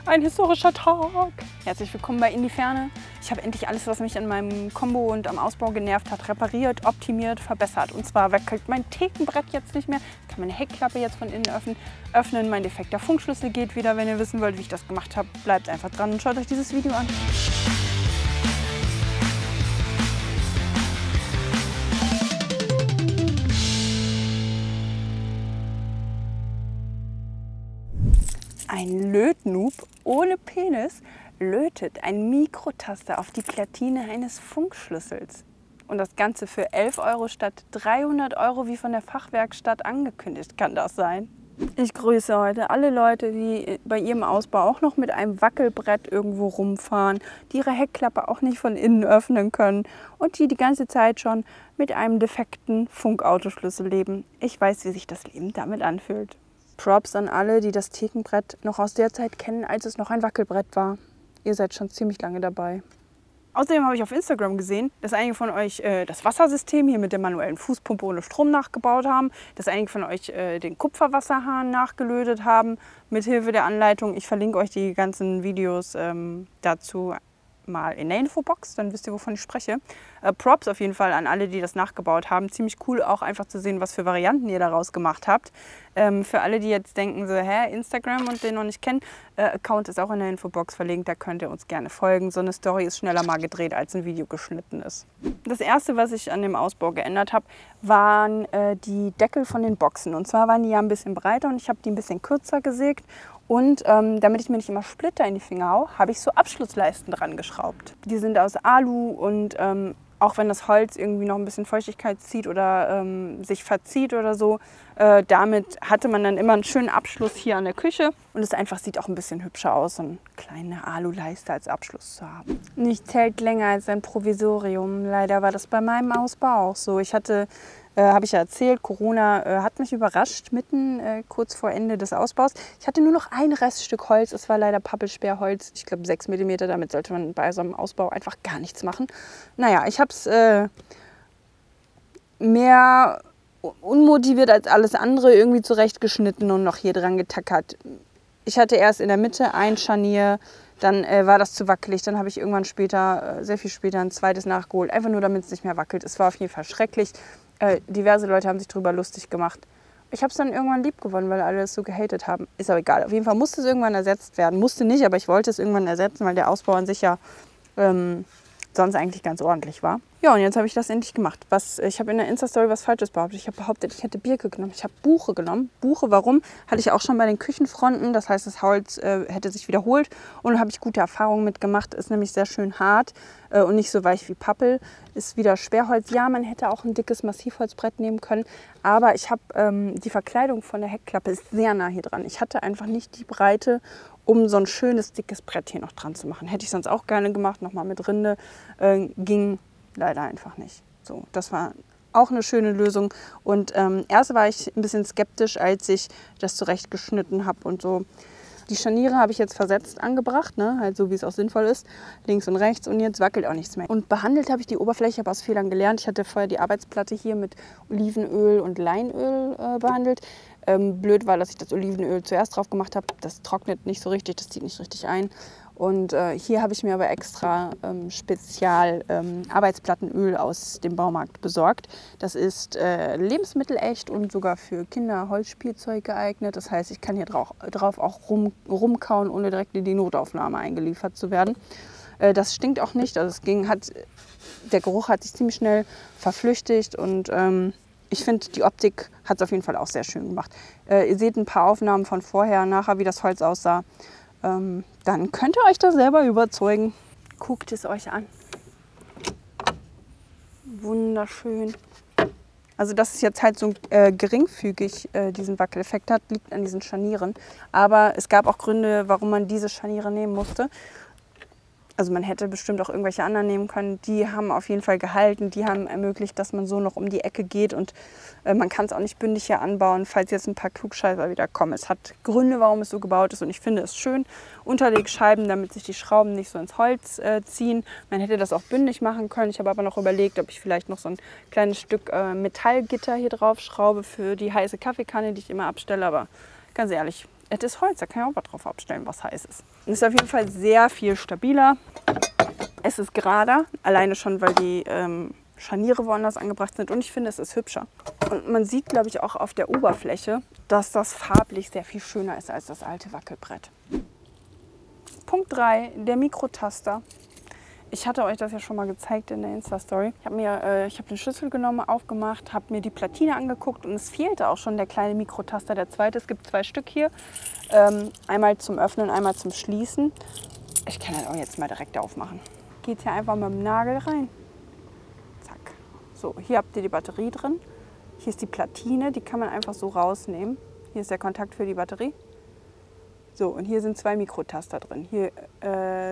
Ein historischer Tag. Herzlich willkommen bei In die Ferne. Ich habe endlich alles, was mich an meinem Combo und am Ausbau genervt hat, repariert, optimiert, verbessert. Und zwar wackelt mein Thekenbrett jetzt nicht mehr. Ich kann meine Heckklappe jetzt von innen öffnen. Mein defekter Funkschlüssel geht wieder. Wenn ihr wissen wollt, wie ich das gemacht habe, bleibt einfach dran und schaut euch dieses Video an. Ein Lötnoob ohne Penis lötet ein Mikrotaster auf die Platine eines Funkschlüssels. Und das Ganze für 11 € statt 300 € wie von der Fachwerkstatt angekündigt. Kann das sein? Ich grüße heute alle Leute, die bei ihrem Ausbau auch noch mit einem Wackelbrett irgendwo rumfahren, die ihre Heckklappe auch nicht von innen öffnen können und die die ganze Zeit schon mit einem defekten Funkautoschlüssel leben. Ich weiß, wie sich das Leben damit anfühlt. Props an alle, die das Thekenbrett noch aus der Zeit kennen, als es noch ein Wackelbrett war. Ihr seid schon ziemlich lange dabei. Außerdem habe ich auf Instagram gesehen, dass einige von euch das Wassersystem hier mit der manuellen Fußpumpe ohne Strom nachgebaut haben, dass einige von euch den Kupferwasserhahn nachgelötet haben mit Hilfe der Anleitung. Ich verlinke euch die ganzen Videos dazu mal in der Infobox, dann wisst ihr, wovon ich spreche. Props auf jeden Fall an alle, die das nachgebaut haben. Ziemlich cool auch einfach zu sehen, was für Varianten ihr daraus gemacht habt. Für alle, die jetzt denken, so, hä, Instagram und den noch nicht kennen, Account ist auch in der Infobox verlinkt, da könnt ihr uns gerne folgen. So eine Story ist schneller mal gedreht, als ein Video geschnitten ist. Das erste, was ich an dem Ausbau geändert habe, waren die Deckel von den Boxen. Und zwar waren die ja ein bisschen breiter und ich habe die ein bisschen kürzer gesägt. Und damit ich mir nicht immer Splitter in die Finger haue, habe ich so Abschlussleisten dran geschraubt. Die sind aus Alu und auch wenn das Holz irgendwie noch ein bisschen Feuchtigkeit zieht oder sich verzieht oder so, damit hatte man dann immer einen schönen Abschluss hier an der Küche. Und es einfach sieht auch ein bisschen hübscher aus, so eine kleine Aluleiste als Abschluss zu haben. Nichts hält länger als ein Provisorium. Leider war das bei meinem Ausbau auch so. Ich hatte habe ich ja erzählt, Corona hat mich überrascht, mitten kurz vor Ende des Ausbaus. Ich hatte nur noch ein Reststück Holz, es war leider Pappelsperrholz, ich glaube 6 mm, damit sollte man bei so einem Ausbau einfach gar nichts machen. Naja, ich habe es mehr unmotiviert als alles andere irgendwie zurechtgeschnitten und noch hier dran getackert. Ich hatte erst in der Mitte ein Scharnier, dann war das zu wackelig, dann habe ich irgendwann später, sehr viel später, ein zweites nachgeholt, einfach nur damit es nicht mehr wackelt. Es war auf jeden Fall schrecklich. Diverse Leute haben sich darüber lustig gemacht. Ich habe es dann irgendwann lieb gewonnen, weil alle es so gehatet haben. Ist aber egal. Auf jeden Fall musste es irgendwann ersetzt werden. Musste nicht, aber ich wollte es irgendwann ersetzen, weil der Ausbau an sich ja sonst eigentlich ganz ordentlich war. Ja, und jetzt habe ich das endlich gemacht. Ich habe in der Insta-Story was Falsches behauptet. Ich habe behauptet, ich hätte Birke genommen. Ich habe Buche genommen. Buche, warum? Hatte ich auch schon bei den Küchenfronten. Das heißt, das Holz hätte sich wiederholt. Und da habe ich gute Erfahrungen mitgemacht. Ist nämlich sehr schön hart und nicht so weich wie Pappel. Ist wieder Sperrholz. Ja, man hätte auch ein dickes Massivholzbrett nehmen können. Aber ich habe die Verkleidung von der Heckklappe ist sehr nah hier dran. Ich hatte einfach nicht die Breite, um so ein schönes, dickes Brett hier noch dran zu machen. Hätte ich sonst auch gerne gemacht, nochmal mit Rinde. Ging leider einfach nicht. So, das war auch eine schöne Lösung. Und erst war ich ein bisschen skeptisch, als ich das zurechtgeschnitten habe und so. Die Scharniere habe ich jetzt versetzt angebracht, ne? Halt so, wie es auch sinnvoll ist, links und rechts, und jetzt wackelt auch nichts mehr. Und behandelt habe ich die Oberfläche, habe aus Fehlern gelernt. Ich hatte vorher die Arbeitsplatte hier mit Olivenöl und Leinöl behandelt. Blöd war, dass ich das Olivenöl zuerst drauf gemacht habe. Das trocknet nicht so richtig, das zieht nicht richtig ein. Und hier habe ich mir aber extra Spezial Arbeitsplattenöl aus dem Baumarkt besorgt. Das ist lebensmittelecht und sogar für Kinder-Holzspielzeug geeignet. Das heißt, ich kann hier drauf auch rumkauen, ohne direkt in die Notaufnahme eingeliefert zu werden. Das stinkt auch nicht. Also der Geruch hat sich ziemlich schnell verflüchtigt und ich finde, die Optik hat es auf jeden Fall auch sehr schön gemacht. Ihr seht ein paar Aufnahmen von vorher, nachher, wie das Holz aussah. Dann könnt ihr euch da selber überzeugen. Guckt es euch an. Wunderschön. Also dass es jetzt halt so geringfügig diesen Wackeleffekt hat, liegt an diesen Scharnieren. Aber es gab auch Gründe, warum man diese Scharniere nehmen musste. Also man hätte bestimmt auch irgendwelche anderen nehmen können. Die haben auf jeden Fall gehalten. Die haben ermöglicht, dass man so noch um die Ecke geht. Und man kann es auch nicht bündig hier anbauen, falls jetzt ein paar Klugscheißer wieder kommen. Es hat Gründe, warum es so gebaut ist. Und ich finde es schön. Unterlegscheiben, damit sich die Schrauben nicht so ins Holz ziehen. Man hätte das auch bündig machen können. Ich habe aber noch überlegt, ob ich vielleicht noch so ein kleines Stück Metallgitter hier drauf schraube für die heiße Kaffeekanne, die ich immer abstelle. Aber ganz ehrlich, es ist Holz, da kann ich auch was drauf abstellen, was heiß ist. Es ist auf jeden Fall sehr viel stabiler. Es ist gerader, alleine schon, weil die Scharniere woanders angebracht sind. Und ich finde, es ist hübscher. Und man sieht, glaube ich, auch auf der Oberfläche, dass das farblich sehr viel schöner ist als das alte Wackelbrett. Punkt 3, der Mikrotaster. Ich hatte euch das ja schon mal gezeigt in der Insta-Story. Ich habe den Schlüssel genommen, aufgemacht, habe mir die Platine angeguckt und es fehlte auch schon der kleine Mikrotaster, der zweite. Es gibt 2 Stück hier. Einmal zum Öffnen, einmal zum Schließen. Ich kann das auch jetzt mal direkt aufmachen. Geht hier einfach mit dem Nagel rein. Zack. So, hier habt ihr die Batterie drin. Hier ist die Platine, die kann man einfach so rausnehmen. Hier ist der Kontakt für die Batterie. So, und hier sind 2 Mikrotaster drin. Hier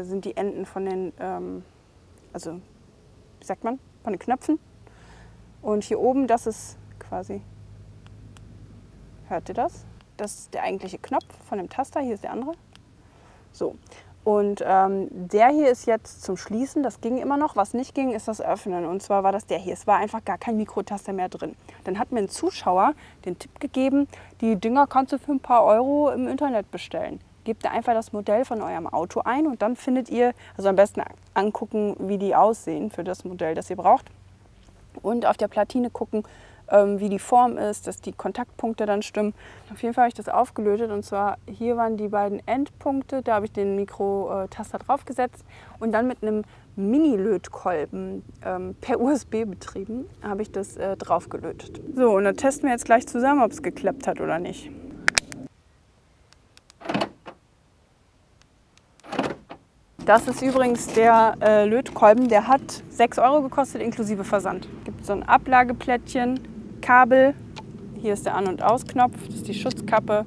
sind die Enden von den, also, wie sagt man, von den Knöpfen. Und hier oben, das ist quasi, hört ihr das? Das ist der eigentliche Knopf von dem Taster, hier ist der andere. So, und der hier ist jetzt zum Schließen, das ging immer noch. Was nicht ging, ist das Öffnen. Und zwar war das der hier. Es war einfach gar kein Mikrotaster mehr drin. Dann hat mir ein Zuschauer den Tipp gegeben, die Dinger kannst du für ein paar Euro im Internet bestellen. Gebt da einfach das Modell von eurem Auto ein und dann findet ihr, also am besten angucken, wie die aussehen für das Modell, das ihr braucht. Und auf der Platine gucken, wie die Form ist, dass die Kontaktpunkte dann stimmen. Auf jeden Fall habe ich das aufgelötet und zwar hier waren die beiden Endpunkte, da habe ich den Mikrotaster draufgesetzt und dann mit einem Mini-Lötkolben per USB betrieben, habe ich das draufgelötet. So, und dann testen wir jetzt gleich zusammen, ob es geklappt hat oder nicht. Das ist übrigens der Lötkolben, der hat 6 Euro gekostet inklusive Versand. Gibt so ein Ablageplättchen, Kabel, hier ist der An- und Ausknopf, das ist die Schutzkappe,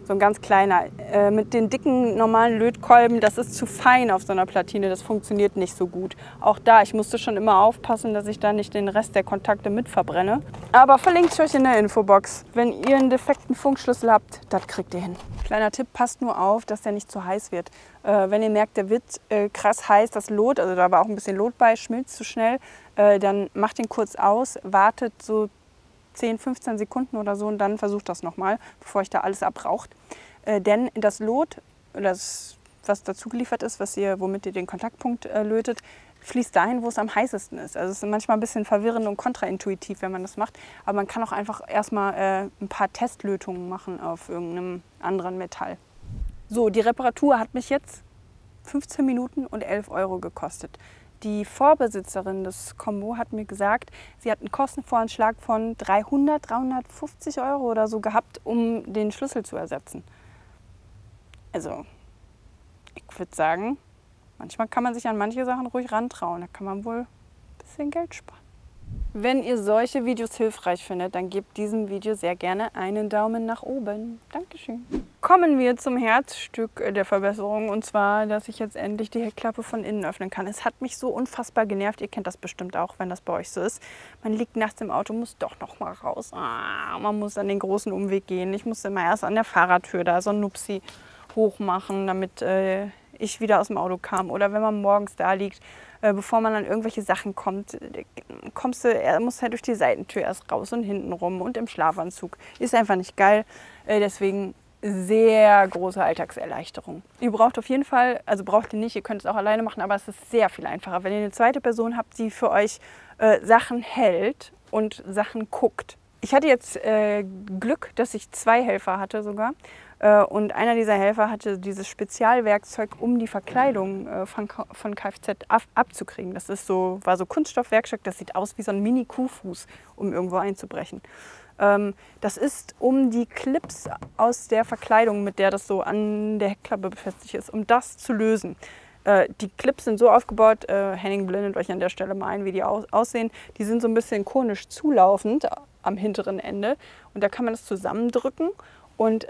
so ein ganz kleiner. Mit den dicken normalen Lötkolben, das ist zu fein auf so einer Platine, das funktioniert nicht so gut. Auch da, ich musste schon immer aufpassen, dass ich da nicht den Rest der Kontakte mit verbrenne. Aber verlinkt euch in der Infobox. Wenn ihr einen defekten Funkschlüssel habt, das kriegt ihr hin. Kleiner Tipp, passt nur auf, dass der nicht zu heiß wird. Wenn ihr merkt, der wird krass heiß, das Lot, also da war auch ein bisschen Lot bei, schmilzt zu schnell, dann macht den kurz aus, wartet so 10, 15 Sekunden oder so und dann versucht das nochmal, bevor euch da alles abraucht. Denn das Lot, was dazu geliefert ist, womit ihr den Kontaktpunkt lötet, fließt dahin, wo es am heißesten ist. Also es ist manchmal ein bisschen verwirrend und kontraintuitiv, wenn man das macht. Aber man kann auch einfach erstmal ein paar Testlötungen machen auf irgendeinem anderen Metall. So, die Reparatur hat mich jetzt 15 Minuten und 11 Euro gekostet. Die Vorbesitzerin des Combo hat mir gesagt, sie hat einen Kostenvoranschlag von 350 Euro oder so gehabt, um den Schlüssel zu ersetzen. Also, ich würde sagen, manchmal kann man sich an manche Sachen ruhig rantrauen. Da kann man wohl ein bisschen Geld sparen. Wenn ihr solche Videos hilfreich findet, dann gebt diesem Video sehr gerne einen Daumen nach oben. Dankeschön. Kommen wir zum Herzstück der Verbesserung und zwar, dass ich jetzt endlich die Heckklappe von innen öffnen kann. Es hat mich so unfassbar genervt. Ihr kennt das bestimmt auch, wenn das bei euch so ist. Man liegt nachts im Auto, muss doch noch mal raus. Man muss dann den großen Umweg gehen. Ich musste immer erst an der Fahrradtür da so ein Nupsi hochmachen, damit ich wieder aus dem Auto kam. Oder wenn man morgens da liegt, bevor man an irgendwelche Sachen kommt, musst du halt durch die Seitentür erst raus und hinten rum und im Schlafanzug. Ist einfach nicht geil. Deswegen sehr große Alltagserleichterung. Ihr braucht auf jeden Fall, also braucht ihr nicht, ihr könnt es auch alleine machen, aber es ist sehr viel einfacher. Wenn ihr eine zweite Person habt, die für euch Sachen hält und Sachen guckt. Ich hatte jetzt Glück, dass ich 2 Helfer hatte sogar. Und einer dieser Helfer hatte dieses Spezialwerkzeug, um die Verkleidung von Kfz abzukriegen. Das ist war so Kunststoffwerkzeug, das sieht aus wie so ein Mini-Kuhfuß, um irgendwo einzubrechen. Das ist, um die Clips aus der Verkleidung, mit der das so an der Heckklappe befestigt ist, um das zu lösen. Die Clips sind so aufgebaut, Henning blendet euch an der Stelle mal ein, wie die aussehen. Die sind so ein bisschen konisch zulaufend am hinteren Ende und da kann man das zusammendrücken. Und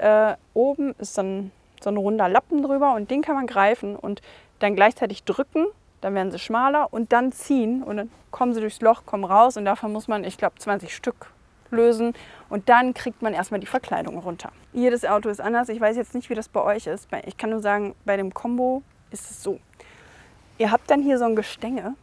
oben ist dann so ein runder Lappen drüber und den kann man greifen und dann gleichzeitig drücken, dann werden sie schmaler und dann ziehen und dann kommen sie durchs Loch, kommen raus und davon muss man, ich glaube, 20 Stück lösen und dann kriegt man erstmal die Verkleidung runter. Jedes Auto ist anders, ich weiß jetzt nicht, wie das bei euch ist. Ich kann nur sagen, bei dem Combo ist es so. Ihr habt dann hier so ein Gestänge.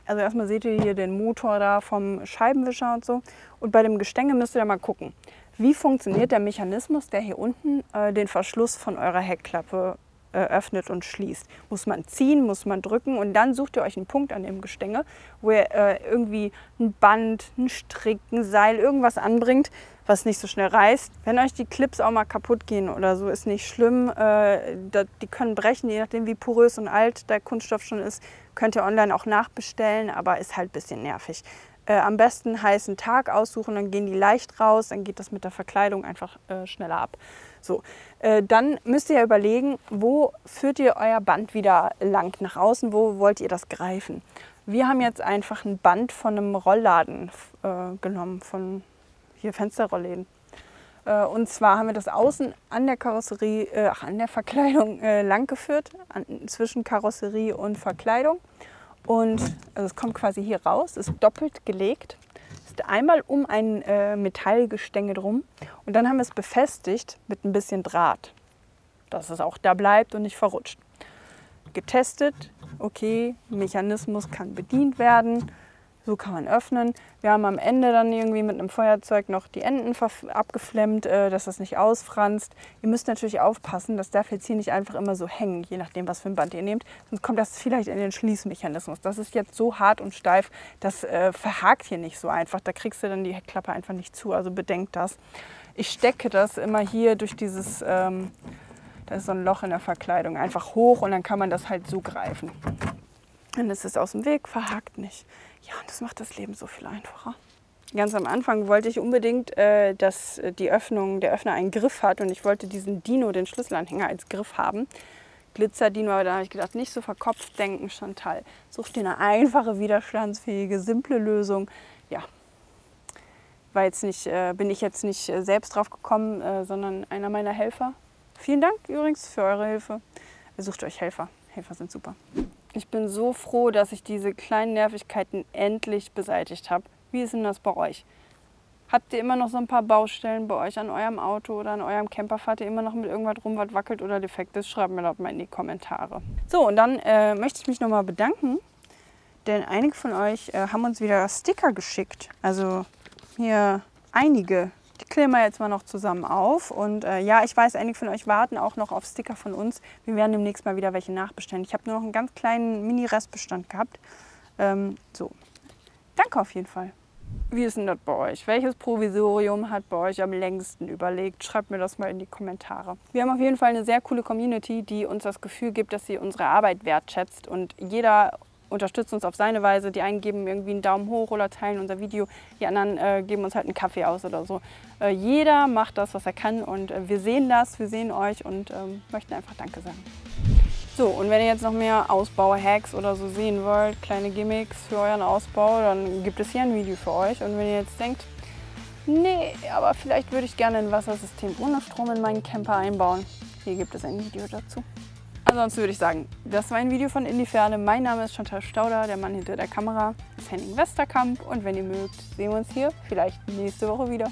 Also erstmal seht ihr hier den Motor da vom Scheibenwischer und so und bei dem Gestänge müsst ihr da mal gucken. Wie funktioniert der Mechanismus, der hier unten den Verschluss von eurer Heckklappe öffnet und schließt? Muss man ziehen, muss man drücken und dann sucht ihr euch einen Punkt an dem Gestänge, wo ihr irgendwie ein Band, ein Strick, ein Seil, irgendwas anbringt, was nicht so schnell reißt. Wenn euch die Clips auch mal kaputt gehen oder so, ist nicht schlimm. Die können brechen, je nachdem wie porös und alt der Kunststoff schon ist. Könnt ihr online auch nachbestellen, aber ist halt ein bisschen nervig. Am besten heißen Tag aussuchen, dann gehen die leicht raus, dann geht das mit der Verkleidung einfach schneller ab. So, dann müsst ihr ja überlegen, wo führt ihr euer Band wieder lang nach außen, wo wollt ihr das greifen. Wir haben jetzt einfach ein Band von einem Rollladen genommen, von hier Fensterrollläden. Und zwar haben wir das außen an der Karosserie, an der Verkleidung lang geführt, zwischen Karosserie und Verkleidung. Und also es kommt quasi hier raus, ist doppelt gelegt, ist einmal um ein Metallgestänge drum und dann haben wir es befestigt mit ein bisschen Draht, dass es auch da bleibt und nicht verrutscht. Getestet, okay, Mechanismus kann bedient werden, so kann man öffnen. Wir haben am Ende dann irgendwie mit einem Feuerzeug noch die Enden abgeflemmt, dass das nicht ausfranst. Ihr müsst natürlich aufpassen, das darf jetzt hier nicht einfach immer so hängen, je nachdem, was für ein Band ihr nehmt. Sonst kommt das vielleicht in den Schließmechanismus. Das ist jetzt so hart und steif, das verhakt hier nicht so einfach. Da kriegst du dann die Heckklappe einfach nicht zu, also bedenkt das. Ich stecke das immer hier durch dieses, da ist so ein Loch in der Verkleidung, einfach hoch und dann kann man das halt so greifen. Dann ist es aus dem Weg, verhakt nicht. Ja, und das macht das Leben so viel einfacher. Ganz am Anfang wollte ich unbedingt, dass der Öffner einen Griff hat und ich wollte diesen Dino, den Schlüsselanhänger, als Griff haben. Glitzer-Dino, aber da habe ich gedacht, nicht so verkopft denken, Chantal. Such dir eine einfache, widerstandsfähige, simple Lösung. Ja, bin ich jetzt nicht selbst drauf gekommen, sondern einer meiner Helfer. Vielen Dank übrigens für eure Hilfe. Sucht euch Helfer. Helfer sind super. Ich bin so froh, dass ich diese kleinen Nervigkeiten endlich beseitigt habe. Wie ist denn das bei euch? Habt ihr immer noch so ein paar Baustellen bei euch an eurem Auto oder an eurem Camper? Fahrt ihr immer noch mit irgendwas rum, was wackelt oder defekt ist? Schreibt mir das mal in die Kommentare. So, und dann möchte ich mich nochmal bedanken, denn einige von euch haben uns wieder Sticker geschickt. Also hier einige. Die klären wir jetzt mal noch zusammen auf. Und ja, ich weiß, einige von euch warten auch noch auf Sticker von uns. Wir werden demnächst mal wieder welche nachbestellen. Ich habe nur noch einen ganz kleinen Mini-Restbestand gehabt. So, danke auf jeden Fall. Wie ist denn das bei euch? Welches Provisorium hat bei euch am längsten überlegt? Schreibt mir das mal in die Kommentare. Wir haben auf jeden Fall eine sehr coole Community, die uns das Gefühl gibt, dass sie unsere Arbeit wertschätzt. Und jeder unterstützt uns auf seine Weise. Die einen geben irgendwie einen Daumen hoch oder teilen unser Video. Die anderen geben uns halt einen Kaffee aus oder so. Jeder macht das, was er kann und wir sehen das, wir sehen euch und möchten einfach Danke sagen. So, und wenn ihr jetzt noch mehr Ausbau-Hacks oder so sehen wollt, kleine Gimmicks für euren Ausbau, dann gibt es hier ein Video für euch. Und wenn ihr jetzt denkt, nee, aber vielleicht würde ich gerne ein Wassersystem ohne Strom in meinen Camper einbauen, hier gibt es ein Video dazu. Ansonsten würde ich sagen, das war ein Video von In die Ferne. Mein Name ist Chantal Stauder, der Mann hinter der Kamera ist Henning Westerkamp und wenn ihr mögt, sehen wir uns hier vielleicht nächste Woche wieder.